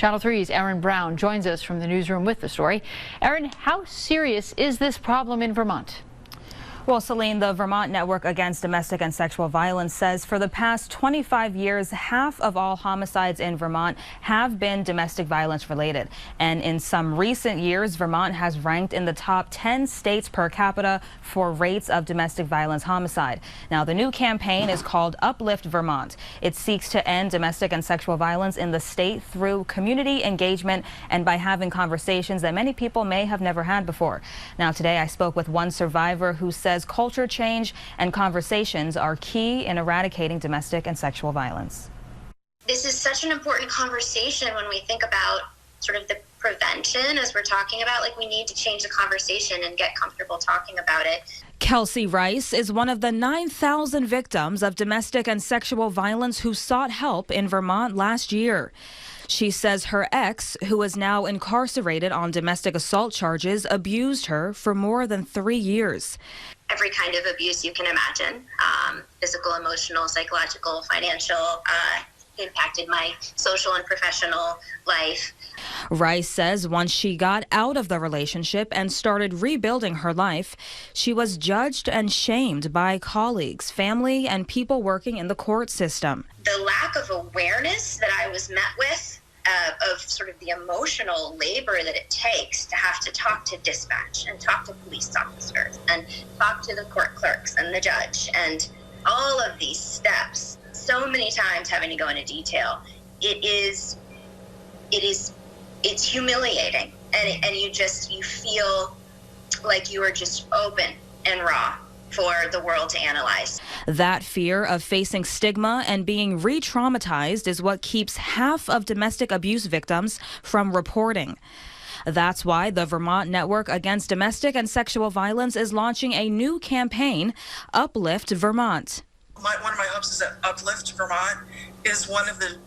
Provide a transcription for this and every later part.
Channel 3's Aaron Brown joins us from the newsroom with the story. Aaron, how serious is this problem in Vermont? Well, Celine, the Vermont Network Against Domestic and Sexual Violence says for the past 25 years, half of all homicides in Vermont have been domestic violence related. And in some recent years, Vermont has ranked in the top 10 states per capita for rates of domestic violence homicide. Now, the new campaign is called Uplift Vermont. It seeks to end domestic and sexual violence in the state through community engagement and by having conversations that many people may have never had before. Now, today I spoke with one survivor who says culture change and conversations are key in eradicating domestic and sexual violence. This is such an important conversation when we think about sort of the prevention, as we're talking about. Like, we need to change the conversation and get comfortable talking about it. Kelsey Rice is one of the 9,000 victims of domestic and sexual violence who sought help in Vermont last year. She says her ex, who is now incarcerated on domestic assault charges, abused her for more than 3 years. Every kind of abuse you can imagine, physical, emotional, psychological, financial, impacted my social and professional life. Rice says once she got out of the relationship and started rebuilding her life, she was judged and shamed by colleagues, family, and people working in the court system. The lack of awareness that I was met with of sort of the emotional labor that it takes to have to talk to dispatch and talk to police officers and talk to the court clerks and the judge and all of these steps, so many times having to go into detail. It's humiliating, and you feel like you are just open and raw for the world to analyze. That fear of facing stigma and being re-traumatized is what keeps half of domestic abuse victims from reporting. That's why the Vermont Network Against Domestic and Sexual Violence is launching a new campaign, Uplift Vermont. One of my hopes is that Uplift Vermont is one of the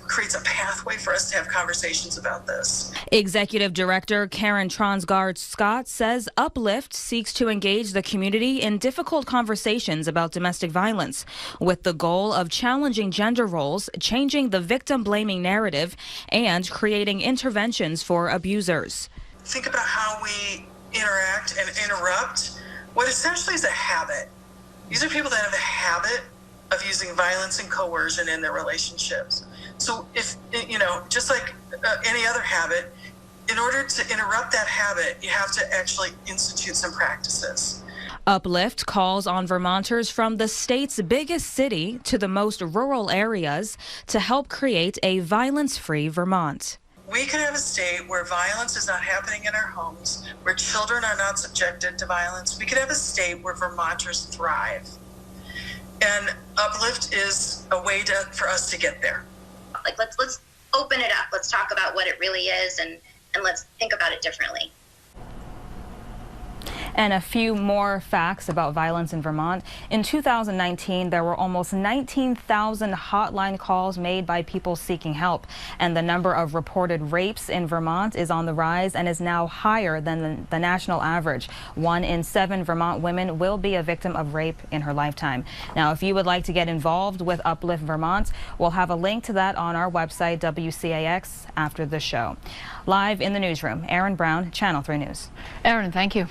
creates a pathway for us to have conversations about this. Executive Director Karen Tronsgaard Scott says Uplift seeks to engage the community in difficult conversations about domestic violence, with the goal of challenging gender roles, changing the victim-blaming narrative, and creating interventions for abusers. Think about how we interact and interrupt what essentially is a habit. These are people that have a habit of using violence and coercion in their relationships. So if, just like any other habit, in order to interrupt that habit, you have to actually institute some practices. Uplift calls on Vermonters from the state's biggest city to the most rural areas to help create a violence-free Vermont. We could have a state where violence is not happening in our homes, where children are not subjected to violence. We could have a state where Vermonters thrive. And Uplift is a way for us to get there. Like, let's open it up. Let's talk about what it really is, and let's think about it differently. And a few more facts about violence in Vermont. In 2019, there were almost 19,000 hotline calls made by people seeking help. And the number of reported rapes in Vermont is on the rise and is now higher than the national average. 1 in 7 Vermont women will be a victim of rape in her lifetime. Now, if you would like to get involved with Uplift Vermont, we'll have a link to that on our website, WCAX, after the show. Live in the newsroom, Aaron Brown, Channel 3 News. Aaron, thank you.